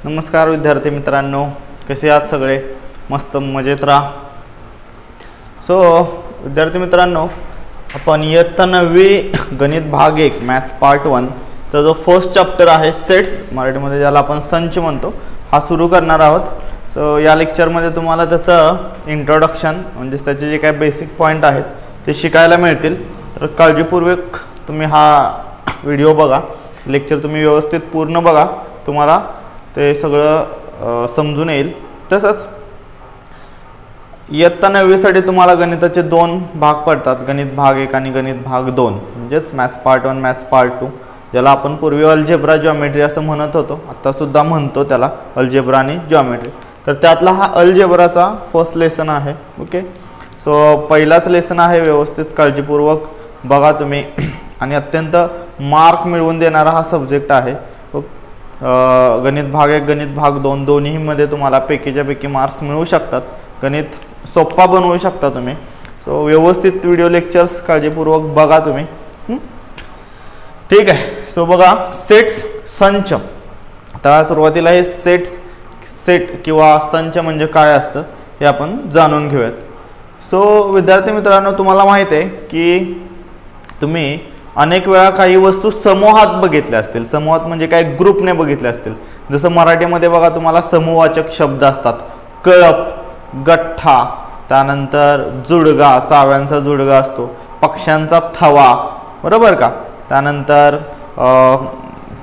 नमस्कार विद्यार्थी मित्रांनो, कसे आहात सगळे? मस्त मजेत राहा. सो विद्यार्थी मित्रांनो, आपण इयत्ता 9वी गणित भाग 1 मॅथ्स पार्ट 1 चा जो फर्स्ट चॅप्टर आहे सेट्स, मराठीमध्ये ज्याला आपण संच म्हणतो, हा सुरू करणार आहोत. सो या लेक्चरमध्ये तुम्हाला त्याचं इंट्रोडक्शन म्हणजे त्याचे जे काही बेसिक पॉईंट आहेत ते शिकायला मिळतील. तर काळजीपूर्वक तुम्ही हा व्हिडिओ बघा, लेक्चर तुम्ही व्यवस्थित पूर्ण बघा, तुम्हाला ते सगळं समजून येईल. तसंच इयत्ता 9वी साठी तुम्हाला गणिताचे 2 भाग पडतात, गणित भाग 1 आणि गणित भाग 2, म्हणजेच मॅथ्स पार्ट 1 मॅथ्स पार्ट 2, ज्याला आपण पूर्वी अल्जेब्रा जॉमेट्री असं म्हणत होतो, आता सुद्धा म्हणतो त्याला अल्जेब्रा आणि जॉमेट्री. तर त्यातला हा अल्जेब्राचा फर्स्ट लेसन आहे. ओके, सो पहिलाच लेसन आहे, व्यवस्थित काळजीपूर्वक बघा तुम्ही. आणि अत्यंत मार्क मिळवून देणारा हा सब्जेक्ट आहे. गणित भाग 1 गणित भाग 2 दोन्हीमध्ये तुम्हाला पैकीच्या पैकी मार्क्स मिळू शकतात. गणित सोपा बनवू शकता तुम्ही. सो व्यवस्थित व्हिडिओ लेक्चर्स काळजीपूर्वक बघा तुम्ही. ठीक आहे. सो बघा, सेट्स संच. आता सुरुवातीला हे सेट किंवा संच म्हणजे काय असतं हे आपण जाणून घेऊयात. सो विद्यार्थी मित्रांनो, तुम्हाला माहिती आहे की तुम्ही अनेक वेळा काही वस्तू समूहात बघितल्या असतील. समूहात म्हणजे काय, ग्रुपने बघितल्या असतील. जसं मराठीमध्ये बघा तुम्हाला समूहवाचक शब्द असतात. कळप, गठ्ठा, त्यानंतर जुडगा, चाव्यांचा जुडगा असतो, पक्ष्यांचा थवा, बरोबर का. त्यानंतर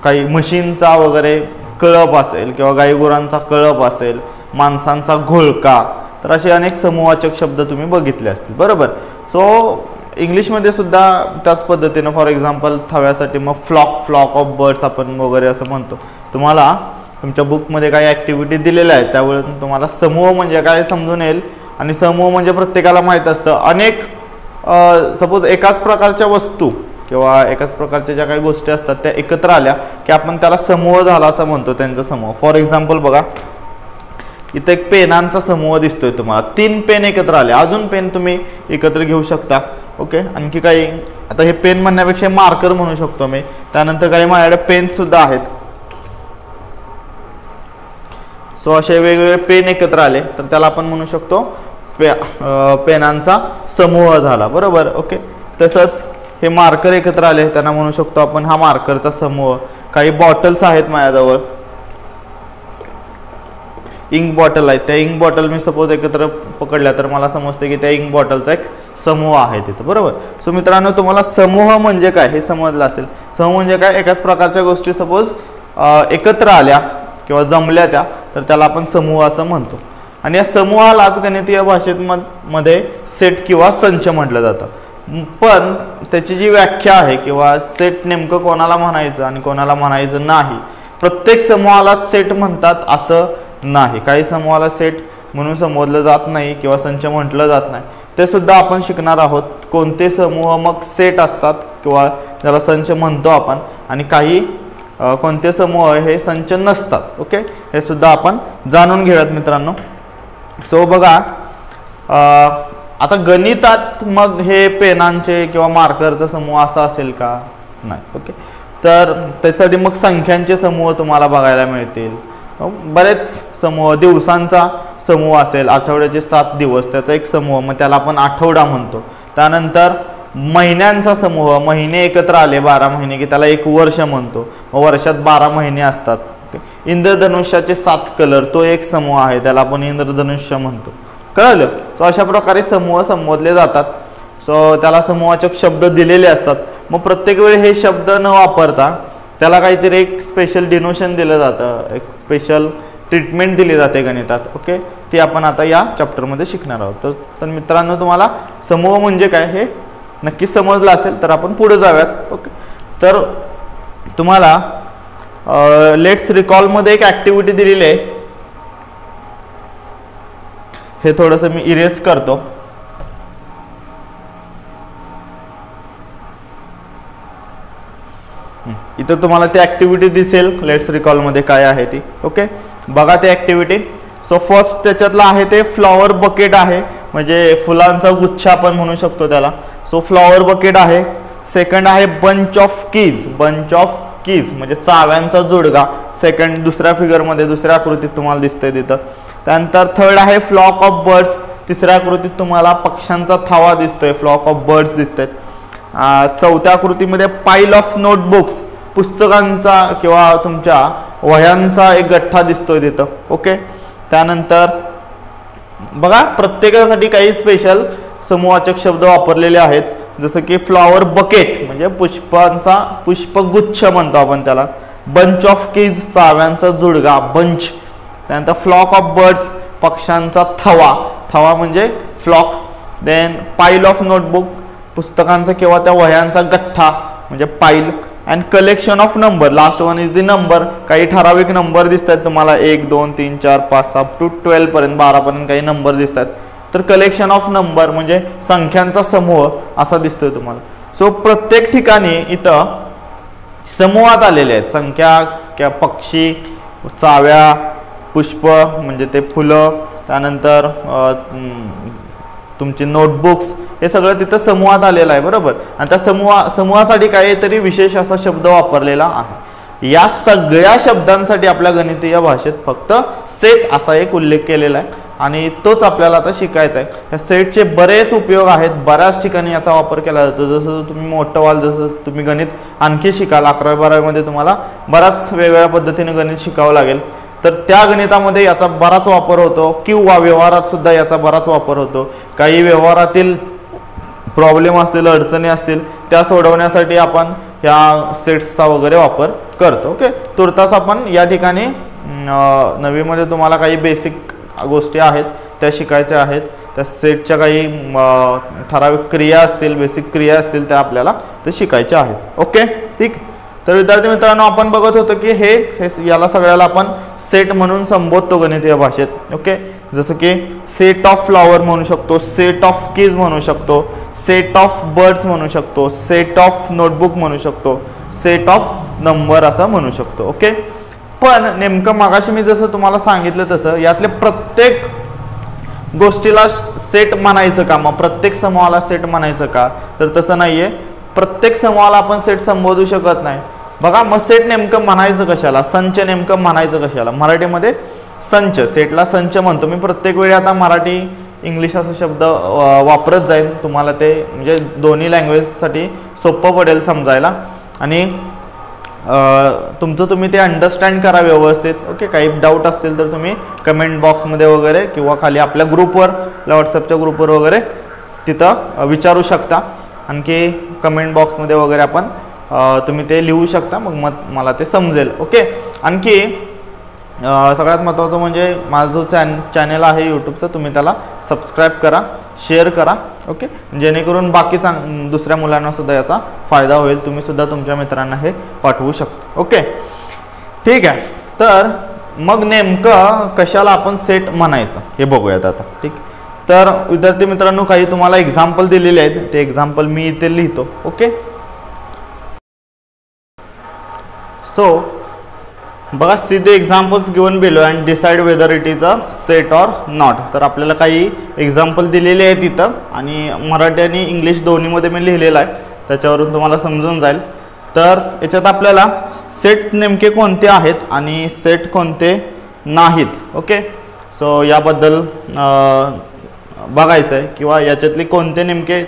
काही म्हशींचा वगैरे कळप असेल किंवा गाईगुरांचा कळप असेल, माणसांचा घोळका. तर असे अनेक समूहवाचक शब्द तुम्ही बघितले असतील, बरोबर. सो इंग्लिशमध्ये सुद्धा त्याच पद्धतीनं, फॉर एक्झाम्पल थव्यासाठी मग फ्लॉक ऑफ बर्ड्स आपण वगैरे असं म्हणतो. तुम्हाला तुमच्या बुकमध्ये काही ॲक्टिव्हिटी दिलेल्या आहेत, त्यावेळेस तुम्हाला समूह म्हणजे काय समजून येईल. आणि समूह म्हणजे प्रत्येकाला माहीत असतं, अनेक सपोज एकाच प्रकारच्या वस्तू किंवा एकाच प्रकारच्या ज्या काही गोष्टी असतात त्या एकत्र आल्या की आपण त्याला समूह झाला असं म्हणतो, त्यांचा समूह. फॉर एक्झाम्पल बघा, इथं एक पेनांचा समूह दिसतोय तुम्हाला. 3 पेन एकत्र आले, अजून पेन तुम्ही एकत्र घेऊ शकता. ओके, आणखी काही, आता हे पेन म्हणण्यापेक्षा मार्कर म्हणू शकतो मी. त्यानंतर काही माझ्याकडे पेन सुद्धा आहेत. सो असे वेगवेगळे पेन एकत्र आले तर त्याला आपण म्हणू शकतो पेनांचा समूह झाला, बरोबर. ओके, तसंच हे मार्कर एकत्र आले, त्यांना म्हणू शकतो आपण हा मार्करचा समूह. काही बॉटल्स आहेत माझ्याजवळ, इंक बॉटल आहेत, त्या इंक बॉटल मी सपोज एकत्र पकडल्या तर मला समजते की त्या इंक बॉटलचा एक समूह आहे तिथं, बरोबर. सो मित्रांनो, तुम्हाला समूह म्हणजे काय हे समजलं असेल. समूह म्हणजे काय, एकाच प्रकारच्या गोष्टी सपोज एकत्र आल्या किंवा जमल्या त्या, तर त्याला आपण समूह असं म्हणतो. आणि या समूहालाच गणितीय भाषेत मध्ये सेट किंवा संच म्हटलं जातं. पण त्याची जी व्याख्या आहे किंवा सेट नेमकं कोणाला म्हणायचं आणि कोणाला म्हणायचं नाही, प्रत्येक समूहालाच सेट म्हणतात असं नाही. काही समूहाला सेट म्हणून संबोधलं जात नाही किंवा संच म्हटलं जात नाही, ते सुद्धा आपण शिकणार आहोत. कोणते समूह मग सेट असतात किंवा त्याला संच म्हणतो आपण, आणि काही कोणते समूह हे संच नसतात. ओके, हे सुद्धा आपण जाणून घेऊयात मित्रांनो. सो बघा, आता गणितात मग हे पेनांचे किंवा मार्करचा समूह असा असेल का? नाही. ओके, तर त्यासाठी मग संख्यांचे समूह तुम्हाला बघायला मिळतील. बरेच समूह, दिवसांचा समूह असेल, आठवड्याचे 7 दिवस त्याचा एक समूह, मग त्याला आपण आठवडा म्हणतो. त्यानंतर महिन्यांचा समूह, महिने एकत्र आले 12 महिने की त्याला एक वर्ष म्हणतो. मग वर्षात 12 महिने असतात. इंद्रधनुष्याचे 7 कलर, तो एक समूह आहे, त्याला आपण इंद्रधनुष्य म्हणतो. कळलं? सो अशा प्रकारे समूह संबोधले जातात. सो त्याला समूहाचक शब्द दिलेले असतात. मग प्रत्येक वेळी हे शब्द न वापरता त्याला काहीतरी एक स्पेशल डिनोशन दिलं जातं, एक स्पेशल ट्रीटमेंट दिली जाते गणितात. ओके, ती आपण आता या चॅप्टरमध्ये शिकणार आहोत. तर मित्रांनो, तुम्हाला समूह म्हणजे काय हे नक्की समजलं असेल तर आपण पुढे जाऊयात. ओके, तर तुम्हाला लेट्स रिकॉलमध्ये एक ॲक्टिव्हिटी दिलेली आहे. हे थोडंसं मी इरेज करतो. इथं तुम्हाला ती ॲक्टिव्हिटी दिसेल, लेट्स रिकॉलमध्ये काय आहे ती. ओके, बघा ती ॲक्टिव्हिटी. सो फर्स्ट त्याच्यातलं आहे ते फ्लॉवर बकेट आहे, म्हणजे फुलांचा गुच्छ आपण म्हणू शकतो त्याला. सो फ्लॉवर बकेट आहे. सेकंड आहे bunch of keys. Bunch of keys म्हणजे चाव्यांचा जोडगा, सेकंड दुसऱ्या फिगरमध्ये दुसऱ्या आकृतीत तुम्हाला दिसतंय तिथं. त्यानंतर थर्ड आहे फ्लॉक ऑफ बर्ड्स, तिसऱ्या आकृतीत तुम्हाला पक्ष्यांचा थवा दिसतोय, फ्लॉक ऑफ बर्ड्स दिसतात. चौथ्या आकृतीमध्ये पाईल ऑफ नोटबुक्स, पुस्तकांचा किंवा तुमच्या वह्यांचा एक गठ्ठा दिसतोय तिथं. ओके. त्यानंतर बघा प्रत्येकासाठी काही स्पेशल समूहवाचक शब्द वापरलेले आहेत, जसं की फ्लॉवर बकेट म्हणजे पुष्पगुच्छ म्हणतो आपण त्याला. बंच ऑफ कीज चाव्यांचा जुडगा, बंच. त्यानंतर फ्लॉक ऑफ बर्ड्स पक्ष्यांचा थवा, थवा म्हणजे flock. Then pile of notebook पुस्तकांचा किंवा त्या वह्यांचा गठ्ठा म्हणजे pile. And collection of number, last one is the number. काही ठराविक नंबर दिसत आहेत तुम्हाला 1 2 3 4 5 6 टू 12 पर्यंत, 12 पर्यंत काही नंबर दिसतात. तर कलेक्शन ऑफ नंबर म्हणजे संख्यांचा समूह असा दिसतोय तुम्हाला. सो प्रत्येक ठिकाणी इथं समूहात आलेले आहेत संख्या, पक्षी, चाव्या, पुष्प म्हणजे ते फुलं, त्यानंतर तुमचे नोटबुक्स, हे सगळं तिथं समूहात आलेलं आहे बरोबर. आणि त्या समूहासाठी काहीतरी विशेष असा शब्द वापरलेला आहे. या सगळ्या शब्दांसाठी आपल्या गणितीय भाषेत फक्त सेट असा एक उल्लेख केलेला आहे आणि तोच आपल्याला आता शिकायचा आहे. या सेटचे बरेच उपयोग आहेत, बऱ्याच ठिकाणी याचा वापर केला जातो. जसं तुम्ही मोठं व्हाल जसं तुम्ही गणित आणखी शिकाल, 11वी 12वीमध्ये तुम्हाला बऱ्याच वेगवेगळ्या पद्धतीने गणित शिकावं लागेल, तर त्या गणितामध्ये याचा बराच वापर होतो किंवा व्यवहारात सुद्धा याचा बराच वापर होतो. काही व्यवहारातील प्रॉब्लेम असतील, अडचणी असतील, त्या सोडवण्यासाठी आपण या सेट्सचा वगैरे वापर करतो. ओके. तुर्तास आपण या ठिकाणी 9वीमध्ये तुम्हाला काही बेसिक गोष्टी आहेत त्या शिकायच्या आहेत. त्या सेटच्या काही ठराविक क्रिया असतील, बेसिक क्रिया असतील, त्या आपल्याला ते शिकायच्या आहेत. ओके. ठीक. तर विद्यार्थी मित्रांनो आपण बघत होतो की हे याला सगळ्याला आपण सेट म्हणून संबोधतो गणितीय भाषेत. ओके. जसं की सेट ऑफ फ्लॉवर म्हणू शकतो, सेट ऑफ कीज म्हणू शकतो, सेट ऑफ बर्ड्स म्हणू शकतो, सेट ऑफ नोटबुक म्हणू शकतो, सेट ऑफ नंबर असं म्हणू शकतो. ओके. पण नेमकं मागाशी मी जसं तुम्हाला सांगितलं तसं यातले प्रत्येक गोष्टीला सेट म्हणायचं का, मग प्रत्येक समूहाला सेट म्हणायचं का, तर तसं नाहीये. प्रत्येक समूहाला आपण सेट संबोधू शकत नाही. बघा मग सेट नेमकं म्हणायचं कशाला, संच नेमकं म्हणायचं कशाला. मराठीमध्ये संच, सेटला संच म्हणतो. मी प्रत्येक वेळी आता मराठी इंग्लिश असा शब्द वापरत जाईल, तुम्हाला ते म्हणजे दोन्ही लँग्वेजसाठी सोपं पडेल समजायला आणि तुम्ही ते अंडरस्टँड करा व्यवस्थित. ओके. काही डाऊट असतील तर तुम्ही कमेंट बॉक्समध्ये वगैरे किंवा खाली आपल्या ग्रुपवर, व्हॉट्सअपच्या ग्रुपवर वगैरे तिथं विचारू शकता. आणखी कमेंट बॉक्समध्ये वगैरे आपण तुम्ही ते लिहू शकता, मग मला ते समजेल. ओके. आणखी सगळ्यात महत्त्वाचं म्हणजे माझं जो चॅनल आहे यूट्यूबचं, तुम्ही त्याला सबस्क्राईब करा, शेअर करा. ओके. जेणेकरून बाकी दुसऱ्या मुलांना सुद्धा याचा फायदा होईल, तुम्ही सुद्धा तुमच्या मित्रांना हे पाठवू शकता. ओके. ठीक आहे. तर मग नेमकं कशाला आपण सेट म्हणायचं हे बघूयात आता. ठीक. तर विद्यार्थी मित्रांनो काही तुम्हाला एक्झाम्पल दिलेले आहेत, ते एक्झाम्पल मी इथे लिहितो. ओके. सो बघा, see the examples given below and decide whether it is a set or not. तर आपल्याला काही एक्झाम्पल दिलेले आहेत इथं आणि मराठी आणि इंग्लिश दोन्हीमध्ये मी लिहिलेलं आहे, त्याच्यावरून तुम्हाला समजून जाईल. तर याच्यात आपल्याला सेट नेमके कोणते आहेत आणि सेट कोणते नाहीत. ओके. सो याबद्दल बघायचं आहे किंवा याच्यातले कोणते नेमके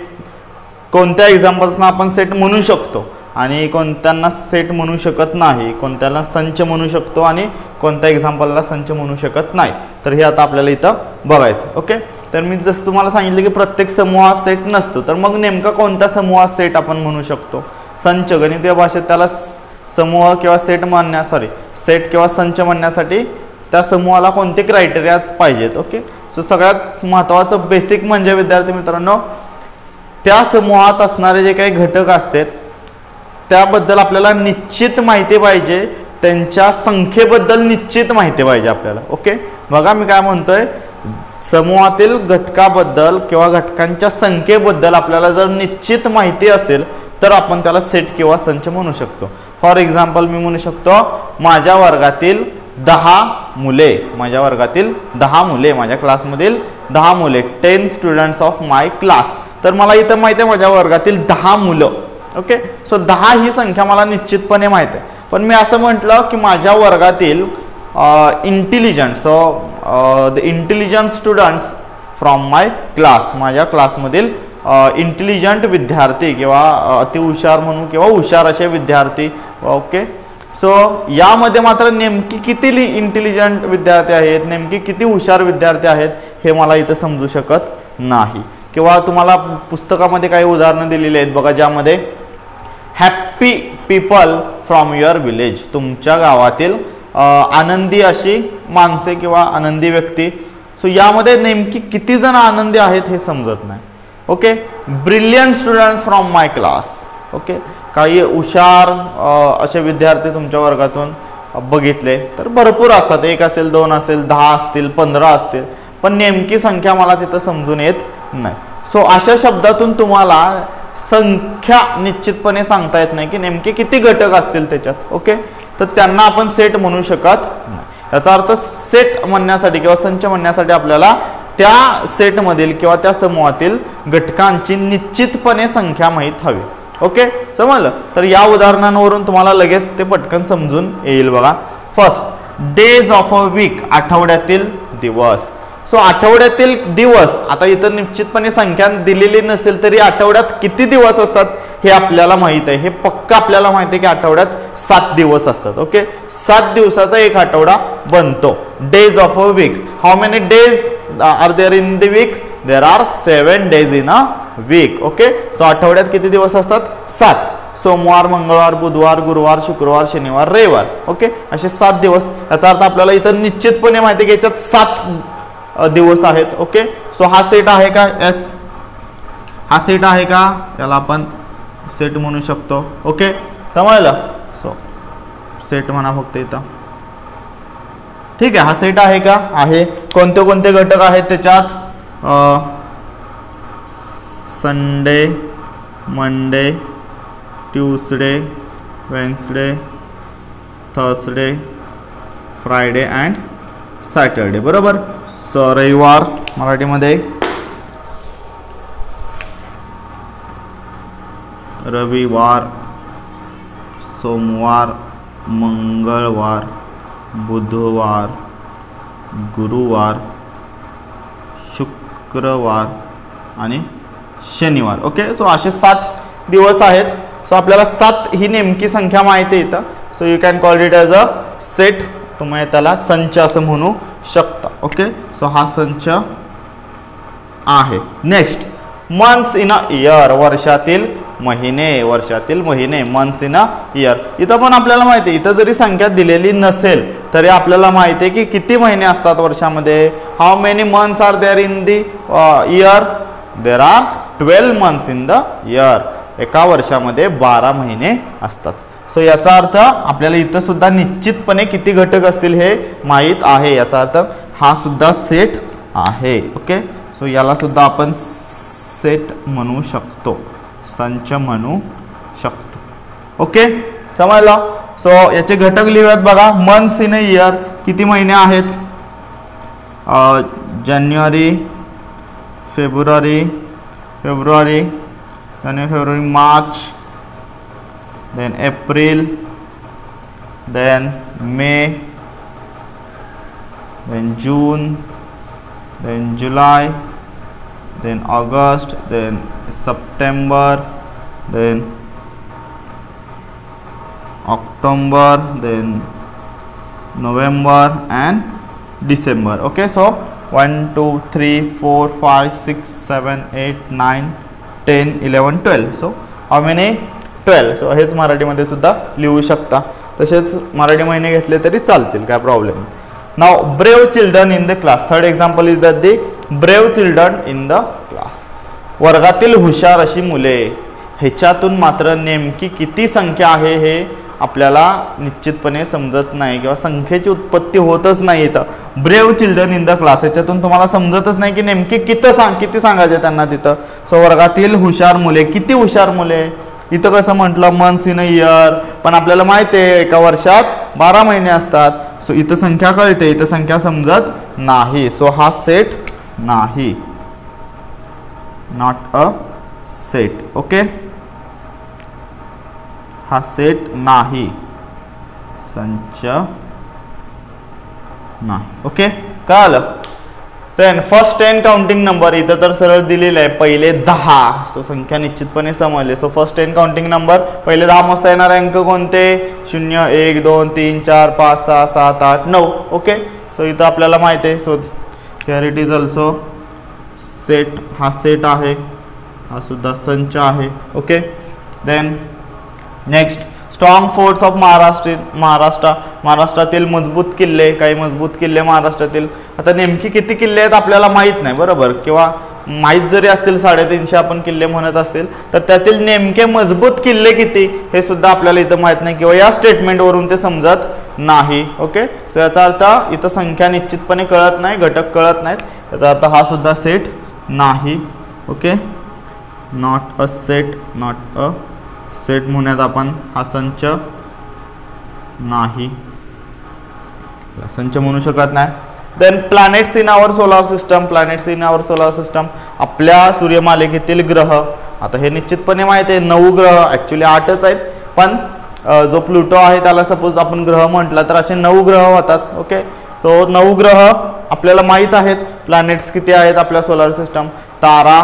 कोणत्या एक्झाम्पल्सना आपण सेट म्हणू शकतो आणि कोणत्यांना सेट म्हणू शकत नाही, कोणत्याला संच म्हणू शकतो आणि कोणत्या एक्झाम्पलला संच म्हणू शकत नाही. तर हे आता आपल्याला इथं बघायचं. ओके. तर मी जसं तुम्हाला सांगितलं की प्रत्येक समूहात सेट नसतो, तर मग नेमका कोणत्या समूहात सेट आपण म्हणू शकतो. संच, गणितीय भाषेत त्याला समूह किंवा सेट किंवा संच म्हणण्यासाठी त्या समूहाला कोणते क्रायटेरियाज पाहिजेत. ओके. सो सगळ्यात महत्त्वाचं बेसिक म्हणजे विद्यार्थी मित्रांनो, त्या समूहात असणारे जे काही घटक असतात त्याबद्दल आपल्याला निश्चित माहिती पाहिजे, त्यांच्या संख्येबद्दल निश्चित माहिती पाहिजे आपल्याला. ओके. बघा मी काय म्हणतोय, समूहातील घटकाबद्दल किंवा घटकांच्या संख्येबद्दल आपल्याला जर निश्चित माहिती असेल तर आपण त्याला सेट किंवा संच म्हणू शकतो. फॉर एक्झाम्पल मी म्हणू शकतो माझ्या वर्गातील 10 मुले, माझ्या वर्गातील 10 मुले, माझ्या क्लासमधील 10 मुले, 10 स्टुडंट्स ऑफ माय क्लास. तर मला इथं माहिती आहे माझ्या वर्गातील 10 मुलं. ओके. सो 10 ही संख्या मला निश्चितपणे माहिती आहे. पण मी असं म्हटलं की माझ्या वर्गातील intelligent, so the intelligent students from my class, माझ्या क्लासमधील इंटेलिजंट विद्यार्थी किंवा अति हुशार म्हणू किंवा हुशार असे विद्यार्थी. ओके, सो यामध्ये मात्र नेमकी किती इंटेलिजंट विद्यार्थी आहेत, नेमकी किती हुशार विद्यार्थी आहेत हे मला इथं समजू शकत नाही. किंवा तुम्हाला पुस्तकामध्ये काही उदाहरणं दिलेली आहेत बघा, ज्यामध्ये happy people from your village, तुमच्या गावातील आनंदी अशी माणसे किंवा आनंदी व्यक्ती. सो यामध्ये नेमकी किती जण आनंदी आहेत हे समजत नाही. Okay, brilliant students from my class. Okay, काही हुशार असे विद्यार्थी तुमच्या वर्गातून बघितले तर भरपूर असतात, 1 असेल, 2 असेल, 10 असतील, 15 असतील, पण नेमकी संख्या मला तिथं समजून येत नाही. सो अशा शब्दातून तुम्हाला संख्या निश्चितपणे सांगता येत नाही की नेमके किती घटक असतील त्याच्यात. ओके, तर त्यांना आपण सेट म्हणू शकत नाही. याचा अर्थ सेट म्हणण्यासाठी किंवा संच म्हणण्यासाठी आपल्याला त्या सेटमधील किंवा त्या समूहातील घटकांची निश्चितपणे संख्या माहीत हवी. ओके, समजलं. तर या उदाहरणांवरून तुम्हाला लगेच ते पटकन समजून येईल बघा. First, days of a weak, आठवड्यातील दिवस. सो आठवड्यातील दिवस, आता इथं निश्चितपणे संख्या दिलेली नसेल तरी आठवड्यात किती दिवस असतात हे आपल्याला माहित आहे. हे पक्का आपल्याला माहिती आहे की आठवड्यात 7 दिवस असतात. ओके, 7 दिवसाचा एक आठवडा बनतो. Days of a week, how many days are there in the week? There are 7 days in a week. Okay, so आठवड्यात किती दिवस असतात? 7. सोमवार, मंगळवार, बुधवार, गुरुवार, शुक्रवार, शनिवार, रविवार. ओके, असे 7 दिवस. याचा अर्थ आपल्याला इथं निश्चितपणे माहिती आहे की याच्यात 7 दिवस आहेत. ओके, सो हा सेट आहे का? यस, हा सेट आहे का? याला आपण सेट म्हणू शकतो. ओके, समजलं. सो सेट म्हणा फक्त इथं. ठीक आहे, हा सेट आहे का? आहे. कोणते कोणते घटक आहेत त्याच्यात? Sunday, Monday, Tuesday, Wednesday, Thursday, Friday and Saturday. बरोबर. सो रविवार मराठीमध्ये रविवार, सोमवार, मंगळवार, बुधवार, गुरुवार, शुक्रवार आणि शनिवार. ओके, सो असे 7 दिवस आहेत. सो आपल्याला 7 ही नेमकी संख्या माहिती आहे इथं. So you can call it as a set. तुम्ही त्याला संच असं म्हणू शकता. ओके, सो हा संच आहे. Next, months in a year, वर्षातील महिने. वर्षातील महिने, मंथ्स इन अ इयर. इथं पण आपल्याला माहिती आहे, इथं जरी संख्या दिलेली नसेल तरी आपल्याला माहिती आहे की किती महिने असतात वर्षामध्ये. How many months are there in the year? There are 12 months in the year. एका वर्षामध्ये 12 महिने असतात. सो याचा अर्थ आपल्याला इथं सुद्धा निश्चितपणे किती घटक असतील हे माहीत आहे. याचा अर्थ हा सुद्धा सेट आहे. ओके, सो याला सुद्धा आपण सेट म्हणू शकतो, संच म्हणू शकतो. ओके, समजलं. सो याचे घटक लिहूयात बघा. मंथ्स इन अ इयर, किती महिने आहेत? January, February, March, then April, then May, then June, then July, then August, then September, then October, then November and December. Okay, so 1 2 3 4 5 6 7 8 9 10 11 12. so how many? 12. So हेच मराठीमध्ये सुद्धा लिहू शकता. तसेच मराठी महिने घेतले तरी चालतील, काय प्रॉब्लेम नाही. नाव brave children in the class. Third example is that the brave children in the class. वर्गातील हुशार अशी मुले. ह्याच्यातून मात्र नेमकी किती संख्या आहे हे आपल्याला निश्चितपणे समजत नाही किंवा संख्येची उत्पत्ती होतच नाही. इथं brave children in the class, ह्याच्यातून तुम्हाला समजतच नाही की नेमकी किती सांगायचे त्यांना तिथं. सो वर्गातील हुशार मुले, किती हुशार मुले. इथं कसं म्हटलं मंथ्स इन अ इयर, पण आपल्याला माहिती आहे एका वर्षात 12 महिने असतात. सो इथं संख्या कळते, इथं संख्या समजत नाही. सो हा सेट नाही, नॉट अ सेट. ओके, हा सेट नाही. संच नाही. ओके, कळलं. देन फर्स्ट 10 काउंटिंग नंबर, इथं तर सरळ दिलेलं आहे पहिले 10. सो संख्या निश्चितपणे समजले. सो फर्स्ट 10 काउंटिंग नंबर, पहिले 10 मोजता येणारे अंक कोणते? 0 1 2 3 4 5 6 7 8 9. ओके, सो इथं आपल्याला माहिती आहे. So here it is also set, हा सेट आहे, हा सुद्धा संच आहे. Okay, then next strong forts of महाराष्ट्रातील मजबूत किल्ले. काही मजबूत किल्ले महाराष्ट्रातील. आता नेमकी किती किल्ले आहेत आपल्याला माहीत नाही, बरोबर, किंवा माहीत जरी असतील 350 आपण किल्ले म्हणत असतील तर त्यातील नेमके मजबूत किल्ले किती हे सुद्धा आपल्याला इथं माहीत नाही, किंवा या स्टेटमेंटवरून ते समजत नाही. ओके, सो याचा अर्थ इथं संख्या निश्चितपणे कळत नाही, घटक कळत नाहीत. याचा अर्थ हा सुद्धा सेट नाही. Okay, not a set, not a set म्हणूयात आपण. हा संच नाही, संच म्हणू शकत नाही. Then planets in our solar system. Planets in our solar system, आपल्या सूर्यमालिकेतील ग्रह. आता हे निश्चितपणे माहिती आहे 9 ग्रह, ॲक्च्युली 8च आहेत, पण जो प्लुटो आहे त्याला सपोज आपण ग्रह म्हटलं तर असे 9 ग्रह होतात. ओके, तो 9 ग्रह आपल्याला माहीत आहेत. प्लॅनेट्स किती आहेत आपल्या सोलार सिस्टम? तारा,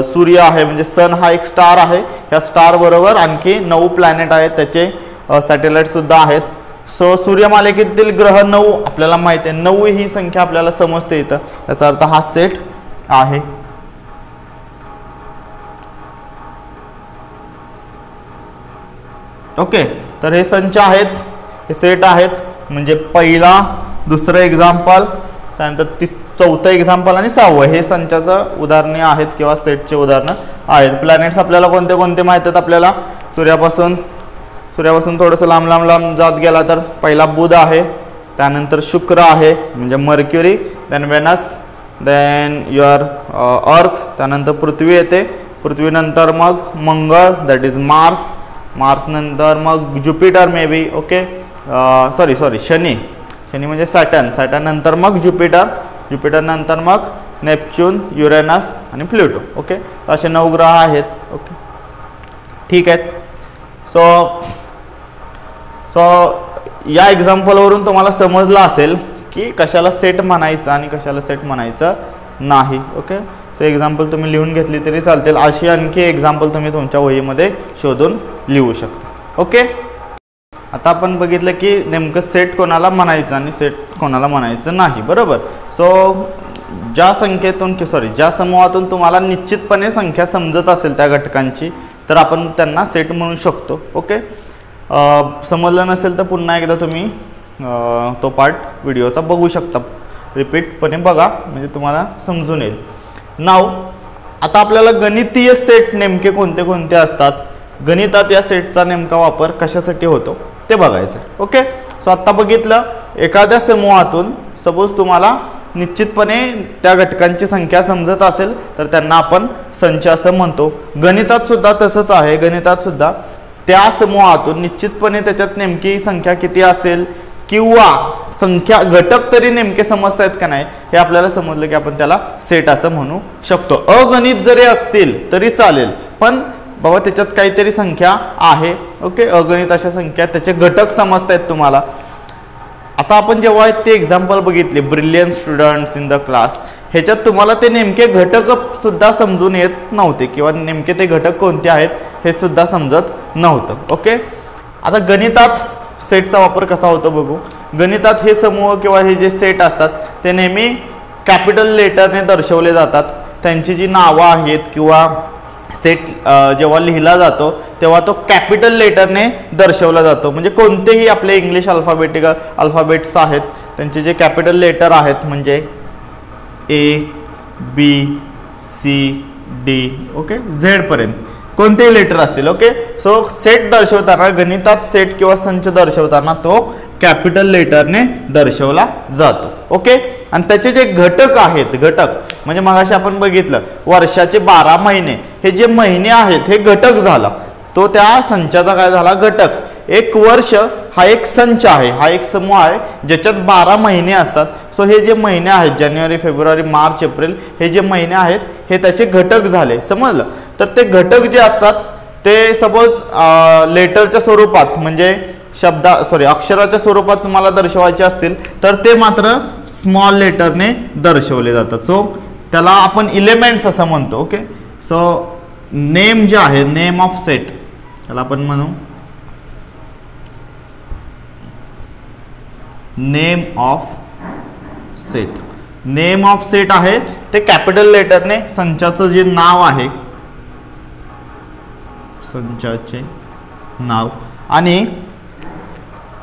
सूर्य आहे म्हणजे सन हा एक स्टार आहे, ह्या स्टार बरोबर आणखी 9 प्लॅनेट आहेत, त्याचे सॅटेलाइट सुद्धा आहेत. सो सूर्यमालिकेतील ग्रह 9 आपल्याला माहिती आहे. 9 ही संख्या आपल्याला समजते इथं, याचा अर्थ हा सेट आहे. ओके, तर हे संच आहेत, हे सेट आहेत. म्हणजे पहिला, दुसरं एक्झाम्पल, त्यानंतर चौथं एक्झाम्पल आणि 6वं हे संचाचं उदाहरणे आहेत किंवा सेटचे उदाहरणं आहेत. प्लॅनेट्स आपल्याला कोणते कोणते माहित आहेत? आपल्याला सूर्यापासून थोडंसं लांब जात गेला तर पहिला बुध आहे, त्यानंतर शुक्र आहे म्हणजे मर्क्युरी, देन वेनस, देन युअर अर्थ, त्यानंतर पृथ्वी येते, पृथ्वीनंतर मग मंगळ दॅट इज मार्स, मार्स नंतर मग Jupiter may be. Okay, sorry Shani म्हणजे सॅटर्न नंतर मग ज्युपिटर नंतर मग नेपच्यून, युरेनस आणि प्लुटो. ओके, असे 9 ग्रह आहेत. ओके, ठीक आहेत. सो या एक्झाम्पलवरून तुम्हाला समजलं असेल की कशाला सेट म्हणायचं आणि कशाला सेट म्हणायचं नाही. ओके, सो एक्झाम्पल तुम्ही लिहून घेतली तरी चालतील. अशी आणखी एक्झाम्पल तुम्ही तुमच्या वहीमध्ये शोधून लिहू शकता. ओके, आता आपण बघितलं की नेमकं सेट कोणाला म्हणायचं आणि सेट कोणाला म्हणायचं नाही, बरोबर. सो ज्या समूहातून तुम्हाला निश्चितपणे संख्या समजत असेल त्या घटकांची तर आपण त्यांना सेट म्हणू शकतो. ओके, समजलं नसेल तर पुन्हा एकदा तुम्ही तो पार्ट व्हिडिओचा बघू शकता, रिपीटपणे बघा म्हणजे तुम्हाला समजून येईल. नाव आता आपल्याला गणितीय सेट नेमके कोणते कोणते असतात, गणितात या सेटचा नेमका वापर कशासाठी होतो ते बघायचं. ओके, सो आत्ता बघितलं एखाद्या समूहातून सपोज तुम्हाला निश्चितपणे त्या घटकांची संख्या समजत असेल तर त्यांना आपण संच असं म्हणतो. गणितात सुद्धा तसंच आहे. गणितात सुद्धा त्या समूहातून निश्चितपणे त्याच्यात नेमकी संख्या किती असेल किंवा संख्या घटक तरी नेमके समजत आहेत का नाही हे आपल्याला समजलं की आपण त्याला सेट असं म्हणू शकतो. अगणित जरी असतील तरी चालेल, पण बाबा त्याच्यात काहीतरी संख्या आहे. ओके, अगणित अशा संख्या, त्याचे घटक समजत आहेत तुम्हाला. आता आपण जेव्हा ते एक्झाम्पल बघितले brilliant students in the class, ह्याच्यात तुम्हाला ते नेमके घटक सुद्धा समजून येत नव्हते किंवा नेमके ते घटक कोणते आहेत हे सुद्धा समजत नव्हतं. ओके, आता गणितात सेटचा वापर कसा होतो बघू. गणितात हे समूह किंवा हे जे सेट असतात ते नेहमी कॅपिटल लेटरने दर्शवले जातात. त्यांची जी नावं आहेत किंवा सेट जेव्हा लिहिला जातो तेव्हा तो कॅपिटल लेटरने दर्शवला जातो. म्हणजे कोणतेही आपले इंग्लिश अल्फाबेट्स आहेत त्यांचे जे कॅपिटल लेटर आहेत म्हणजे ABCD, ओके, झेड पर्यंत कोणतेही लेटर असतील. ओके, सो सेट दर्शवताना गणितात सेट किंवा संच दर्शवताना तो कॅपिटल लेटरने दर्शवला जातो. ओके, आणि त्याचे जे घटक आहेत, घटक म्हणजे मगाशी आपण बघितलं वर्षाचे 12 महिने, हे जे महिने आहेत हे घटक झाला, तो त्या संचाचा काय झाला घटक. एक वर्ष हा एक संच आहे, हा एक समूह आहे ज्याच्यात 12 महिने असतात. सो हे जे महिने आहेत जानेवारी, फेब्रुवारी, मार्च, एप्रिल हे जे महिने आहेत हे त्याचे घटक झाले. समजलं. तर ते घटक जे असतात ते सपोज लेटरच्या स्वरूपात म्हणजे अक्षराच्या स्वरूपात तुम्हाला दर्शवायचे असतील तर ते मात्र स्मॉल लेटरने दर्शवले जातात. सो त्याला आपण एलिमेंट्स असं म्हणतो. ओके, सो नेम जे आहे, नेम ऑफ सेट, त्याला आपण म्हणू name of set. Name of set आहे ते कॅपिटल लेटरने संचाचं जे नाव आहे, संचाचे नाव, आणि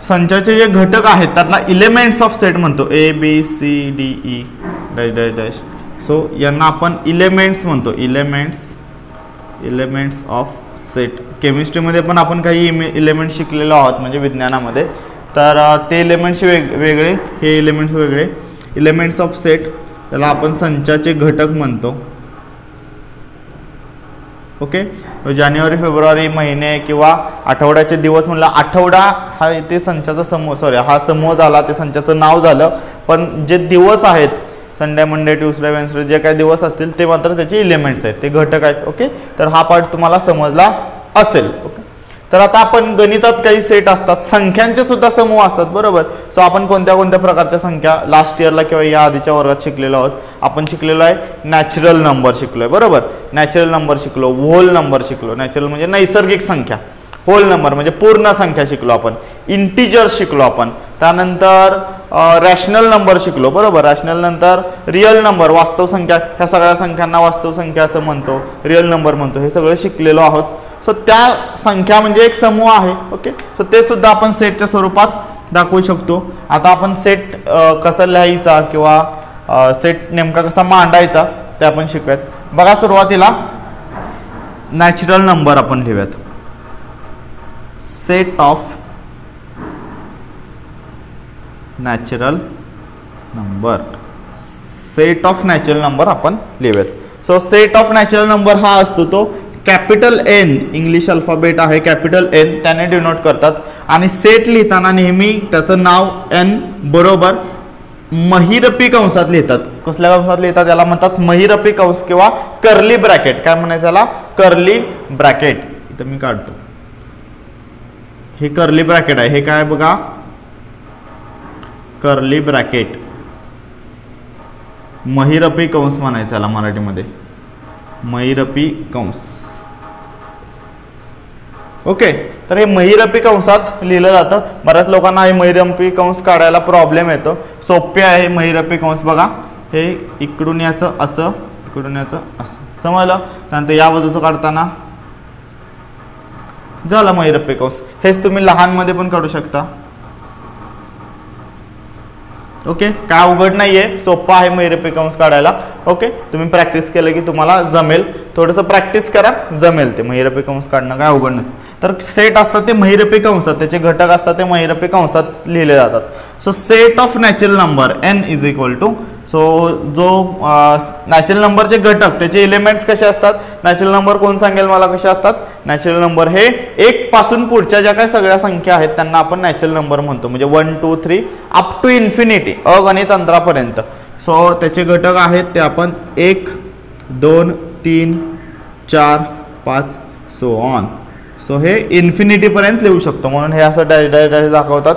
संचाचे जे घटक आहेत त्यांना एलिमेंट्स ऑफ सेट म्हणतो. A B C D E dash dash dash. So यांना आपण एलिमेंट्स म्हणतो. Elements of set. केमिस्ट्रीमध्ये पण आपण काही एलिमेंट्स शिकलेलो आहोत, म्हणजे विज्ञानामध्ये, तर ते एलिमेंट्स वेगळे, हे एलिमेंट्स वेगळे. एलिमेंट्स ऑफ सेट त्याला आपण संचाचे घटक म्हणतो. ओके, जानेवारी फेब्रुवारी महिने किंवा आठवड्याचे दिवस म्हणला, आठवडा हा ते संचाचा समूह, हा समूह झाला, ते संचाचं नाव झालं. पण जे दिवस आहेत, संडे मंडे ट्यूसडे वेन्सडे, जे काही दिवस असतील ते मात्र त्याचे एलिमेंट्स आहेत, ते घटक आहेत. ओके, तर हा पार्ट तुम्हाला समजला असेल. ओके, तर आता आपण गणितात काही सेट असतात, संख्यांचे सुद्धा समूह असतात, बरोबर. सो आपण कोणत्या कोणत्या प्रकारच्या संख्या लास्ट इयरला किंवा या आधीच्या वर्गात शिकलेलो आहोत. आपण शिकलेलो आहे नॅचरल नंबर शिकलोय, बरोबर. नॅचरल नंबर शिकलो, होल नंबर शिकलो. नॅचरल म्हणजे नैसर्गिक संख्या, होल नंबर म्हणजे पूर्ण संख्या शिकलो आपण. इंटिजर्स शिकलो आपण. त्यानंतर रॅशनल नंबर शिकलो, बरोबर. रॅशनल नंतर रिअल नंबर, वास्तव संख्या. ह्या सगळ्या संख्यांना वास्तव संख्या असं म्हणतो, रिअल नंबर म्हणतो. हे सगळं शिकलेलो आहोत. सो त्या संख्या म्हणजे एक समूह आहे. ओके, सो ते सुद्धा आपण सेटच्या स्वरूपात दाखवू शकतो. आता आपण सेट कसा लिहायचा किंवा सेट नेमका कसा मांडायचा ते आपण शिकूयात. बघा, सुरुवातीला नॅचरल नंबर आपण लिहूयात. Set of natural number. Set of natural number आपण लिहूयात. So set of natural number हा असतो तो कॅपिटल एन, इंग्लिश अल्फाबेट आहे कॅपिटल एन, त्याने डिनोट करतात. आणि सेट लिहिताना नेहमी त्याचं नाव एन बरोबर महिरपी कंसात लिहितात. कसल्या कंसात लिहितात त्याला म्हणतात महिरपी कंस किंवा कर्ली ब्रॅकेट. काय म्हणायचं त्याला? Curly bracket. इथं मी काढतो, हे कर्ली ब्रॅकेट आहे. हे काय बघा, कर्ली ब्रॅकेट, महिरपी कंस म्हणायचं त्याला मराठीमध्ये, महिरपी कंस. ओके, तर हे महिरपी कंसात लिहिलं जातं. बऱ्याच लोकांना हे महिरपी कंस काढायला प्रॉब्लेम येतो. सोपे आहे महिरपी कंस. बघा, हे इकडून याचं असं, इकडून याचं असं, समजलं. त्यानंतर या बाजूचं काढताना झालं महिरपी कंस. हेच तुम्ही लहानमध्ये पण काढू शकता. ओके, काय अवघड नाहीये, सोपं आहे महिरपी कंस काढायला. ओके, तुम्ही प्रॅक्टिस केलं की तुम्हाला जमेल. थोडंसं प्रॅक्टिस करा, जमेल. ते महिरपी कंस काढणं काय अवघड नसतं. तर सेट असतात ते महिरपी कंसात, त्याचे घटक असतात ते महिरपी कंसात लिहिले जातात. So set of natural number N is equal to, so जो नॅचरल नंबरचे घटक त्याचे एलिमेंट्स कसे असतात, नॅचरल नंबर कोण सांगेल मला कसे असतात. नॅचरल नंबर हे एक पासून पुढच्या ज्या काही सगळ्या संख्या आहेत त्यांना आपण नॅचरल नंबर म्हणतो. म्हणजे 1 2 3 अप टू इन्फिनिटी, अगणित अंतरापर्यंत. सो त्याचे घटक आहेत ते आपण 1 2 3 4 5 सो ऑन. सो हे इन्फिनिटी पर्यंत लिहू शकतो. म्हणून हे असं डॅश डॅश डॅश दाखवतात.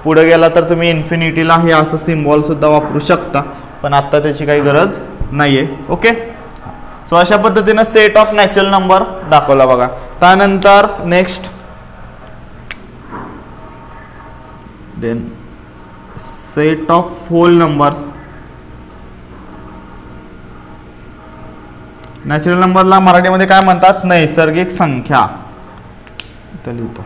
पुढे गेला तर तुम्ही इन्फिनिटीला हे असं सिम्बॉल सुद्धा वापरू शकता, पण आता त्याची काही गरज नाहीये. ओके, सो अशा पद्धतीने सेट ऑफ नॅचरल नंबर दाखवला बघा. त्यानंतर next then set of whole numbers. Natural नंबरला मराठीमध्ये काय म्हणतात, नैसर्गिक संख्या. इथं लिहितो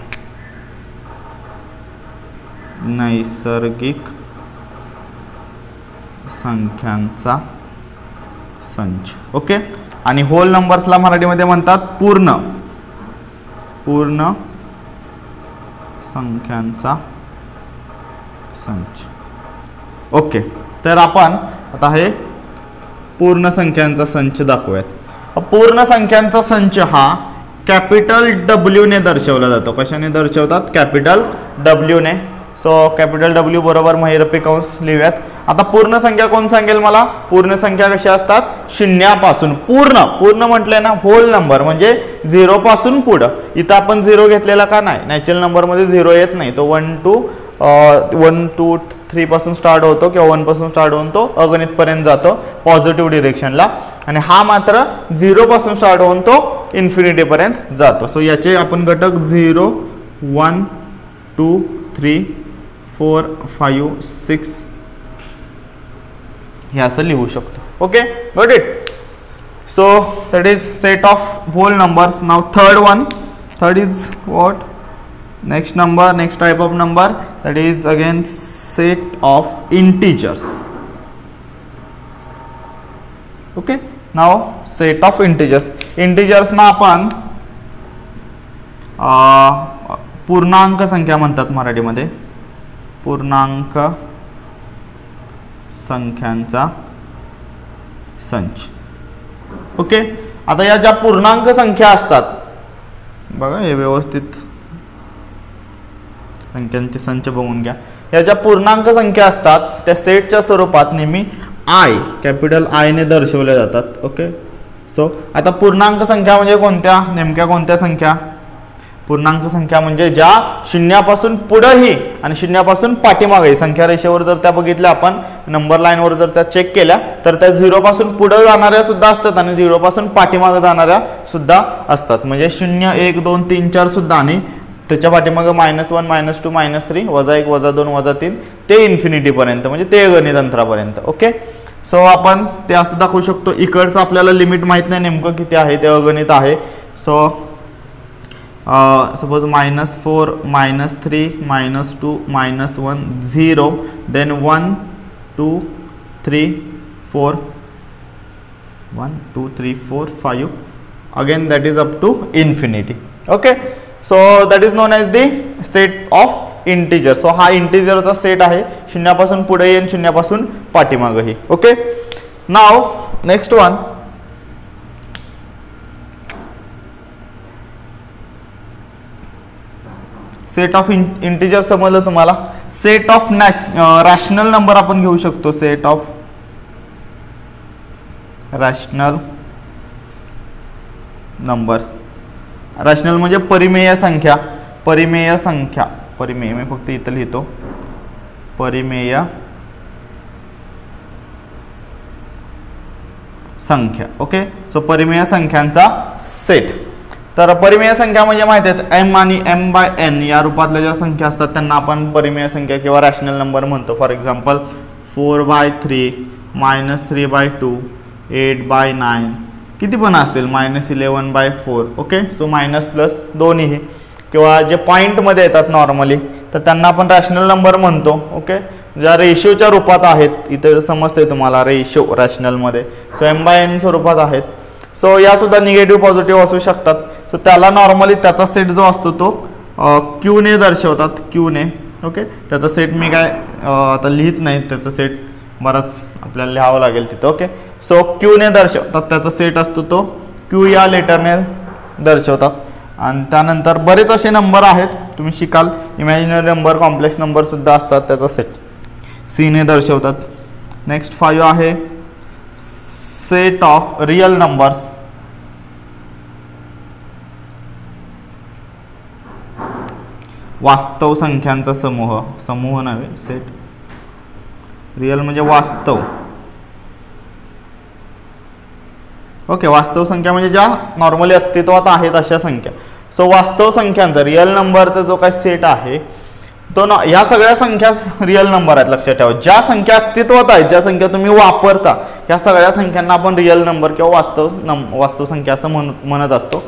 नैसर्गिक संख्यांचा संच. ओके, आणि होल नंबर्सला मराठीमध्ये म्हणतात पूर्ण, पूर्ण संख्यांचा संच. ओके, तर आपण आता हे पूर्ण संख्यांचा संच दाखवूयात. पूर्ण संख्यांचा संच हा कॅपिटल डब्ल्यू ने दर्शवला जातो. कशाने दर्शवतात? कॅपिटल डब्ल्यू ने. सो कॅपिटल W बरोबर महिरपी कंस लिहूयात. आता पूर्ण संख्या कोण सांगेल मला? पूर्ण संख्या कशा असतात? शून्यापासून. पूर्ण म्हटलंय ना, होल नंबर म्हणजे 0 पासून पुढं. इथं आपण 0 घेतलेला का नाही? नॅचरल नंबर मध्ये 0 येत नाही. तो 1 2 3 पासून स्टार्ट होतो किंवा 1 पासून स्टार्ट होऊन तो अगणित पर्यंत जातो पॉझिटिव्ह डिरेक्शनला. आणि हा मात्र 0 पासून स्टार्ट होऊन तो इन्फिनिटी पर्यंत जातो. सो याचे आपण घटक 0 1 2 3 4 5 6 हे असं लिहू शकतो. Okay, got it. So that is set of whole numbers. Now third is what? Next number, next type of number, that is again set of integers. Okay, now set of integers. Integers ना आपण पूर्णांक संख्या म्हणतात मराठीमध्ये. पूर्णांक संख्यांचा संच. Okay, आता या ज्या पूर्णांक संख्या असतात बघा, हे व्यवस्थित संख्यांचे संच बघून घ्या. या ज्या पूर्णांक संख्या असतात त्या सेटच्या स्वरूपात नेहमी आय, कॅपिटल आय ने दर्शवल्या जातात. ओके, सो आता पूर्णांक संख्या म्हणजे कोणत्या? नेमक्या कोणत्या संख्या? पूर्णांक संख्या म्हणजे ज्या शून्यापासून पुढेही आणि शून्यापासून पाठीमागेही. संख्या रेषेवर जर त्या बघितल्या आपण, नंबर लाईनवर जर त्या चेक केल्या तर त्या 0 पासून पुढे जाणाऱ्या सुद्धा असतात आणि 0 पासून पाठीमागे जाणाऱ्या सुद्धा असतात. म्हणजे 0 1 2 3 4 सुद्धा आणि त्याच्या पाठीमागे -1 -2 -3 -1 -2 -3 ते इन्फिनिटी पर्यंत, म्हणजे ते गणित अंतरापर्यंत. ओके, सो आपण ते असं दाखवू शकतो. इकडचं आपल्याला लिमिट माहित नाही नेमकं किती आहे, ते अगणित आहे. So suppose -4 -3 -2 -1 0 then 1 2 3 4 1 2 3 4 5 again that is up to infinity. Okay, so that is known as the set of integer. So हा इंटिजरचा सेट आहे, शून्यापासून पुढे येईन, शून्यापासून पाठीमागही. Okay, now next one, set of integer समजलं तुम्हाला. सेट ऑफ रॅशनल नंबर आपण घेऊ शकतो. Set of rational numbers. Rational म्हणजे परिमेय संख्या. परिमेय संख्या, परिमेय मी फक्त इथं लिहितो, परिमेय संख्या. ओके, सो परिमेय संख्यांचा सेट. तर परिमेय संख्या म्हणजे माहिती आहेत m आणि m/n या रूपातल्या ज्या संख्या असतात त्यांना आपण परिमेय संख्या किंवा रॅशनल नंबर म्हणतो. फॉर एक्झाम्पल 4/3 -3/2 8/9 किती पण असतील, -11/4. ओके, सो मायनस प्लस दोन्ही, किंवा जे पॉईंटमध्ये येतात नॉर्मली तर त्यांना आपण रॅशनल नंबर म्हणतो. ओके, ज्या रेशोच्या रूपात आहेत, इथे समजते तुम्हाला रेशो रॅशनलमध्ये. सो m/n स्वरूपात आहेत. सो या सुद्धा निगेटिव्ह पॉझिटिव्ह असू शकतात. सो त्याला नॉर्मली त्याचा सेट जो असतो तो क्यू ने दर्शवतात, क्यू ने. ओके, त्याचा सेट मी काय आता लिहित नाही, त्याचा सेट बराच आपल्याला लिहावं लागेल तिथं. ओके, सो क्यू ने दर्शवतात, त्याचा सेट असतो तो क्यू या लेटरने दर्शवतात. आणि त्यानंतर बरेच असे नंबर आहेत, तुम्ही शिकाल. इमॅजिनरी नंबर, कॉम्प्लेक्स नंबर सुद्धा असतात, त्याचा सेट सी ने दर्शवतात. नेक्स्ट 5 आहे सेट ऑफ रियल नंबर्स. वास्तव संख्यांचा समूह, समूह नव्हे सेट. रियल म्हणजे वास्तव. ओके, वास्तव संख्या म्हणजे ज्या नॉर्मली अस्तित्वात आहेत अशा संख्या. सो वास्तव संख्यांचा रियल नंबरचा जो काही सेट आहे तो ह्या सगळ्या संख्या रियल नंबर आहेत. लक्षात ठेवा, ज्या संख्या अस्तित्वात आहेत, ज्या संख्या तुम्ही वापरता, ह्या सगळ्या संख्यांना आपण रियल नंबर किंवा वास्तव संख्या असं म्हणत असतो.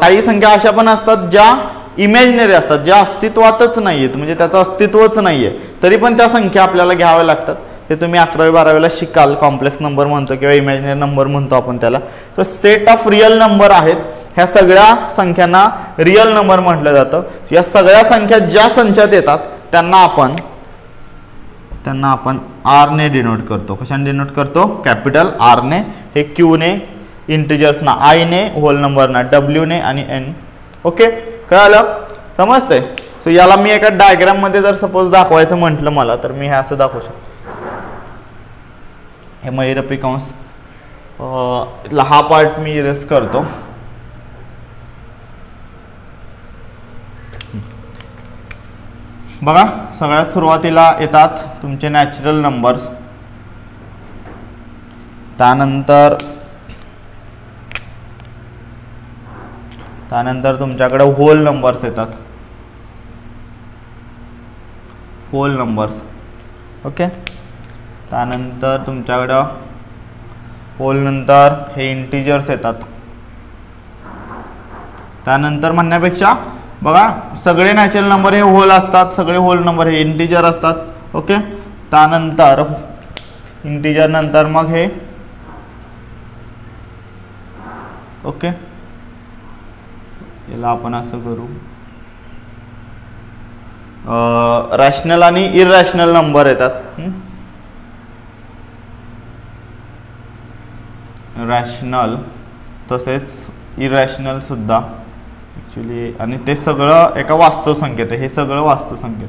काही संख्या अशा पण असतात ज्या इमॅजिनरी असतात, ज्या अस्तित्वातच नाही आहेत, म्हणजे त्याचं अस्तित्वच नाही आहे, तरी पण त्या संख्या आपल्याला घ्याव्या लागतात. ते तुम्ही 11वी 12वीला शिकाल. कॉम्प्लेक्स नंबर म्हणतो किंवा इमॅजिनरी नंबर म्हणतो आपण त्याला. तर सेट ऑफ रियल नंबर आहेत, ह्या सगळ्या संख्यांना रियल नंबर म्हटलं जातं. या सगळ्या संख्या ज्या संचात येतात त्यांना आपण आर ने डिनोट करतो. कशाने डिनोट करतो? कॅपिटल आर ने. हे क्यू ने, इंटिजर्सना आय ने, होल नंबरना डब्ल्यू ने आणि एन. ओके, कळालं? समजतंय? सो सो याला मी एका डायग्राम मध्ये जर सपोज दाखवायचं म्हटलं मला, तर मी हे असं दाखवू शकतो. हे महिरपी कंस, इथला हा पार्ट मी इरेज करतो. बघा, सगळ्यात सुरुवातीला येतात तुमचे नॅचरल नंबर्स, त्यानंतर तुमच्याकडे होल नंबर्स येतात, होल नंबर्स. ओके, त्यानंतर तुमच्याकडं होल नंतर हे इंटिजर्स येतात. त्यानंतर म्हणण्यापेक्षा बघा, सगळे नॅचरल नंबर हे होल असतात, सगळे होल नंबर हे इंटिजर असतात. ओके, त्यानंतर इंटिजर नंतर मग हे ओके, याला आपण असं करू, रॅशनल आणि इररॅशनल नंबर येतात. रॅशनल तसेच इररॅशनल सुद्धा ॲक्च्युली, आणि ते सगळं एका वास्तव संख्येत आहे. हे सगळं वास्तव संख्येत.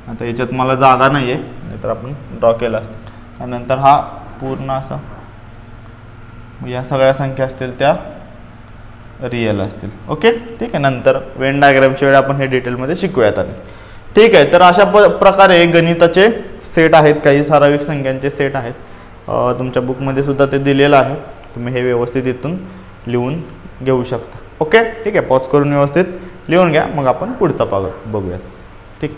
आता याच्यात मला जागा नाही आहे, नाहीतर आपण ड्रॉ केलं असतं. त्यानंतर हा पूर्ण असं, या सगळ्या संख्या असतील त्या रिअल असतील. ओके, ठीक आहे. नंतर वेन डायग्रामच्या वेळी आपण हे डिटेलमध्ये शिकूयात. आणि ठीक आहे, तर अशा प्रकारे गणिताचे सेट आहेत, काही ठराविक संख्यांचे सेट आहेत. तुमच्या बुकमध्ये सुद्धा ते दिलेलं आहे. तुम्ही हे व्यवस्थित इथून लिहून घेऊ शकता. ओके, ठीक आहे. पॉज करून व्यवस्थित लिहून घ्या, मग आपण पुढचा भाग बघूयात. ठीक.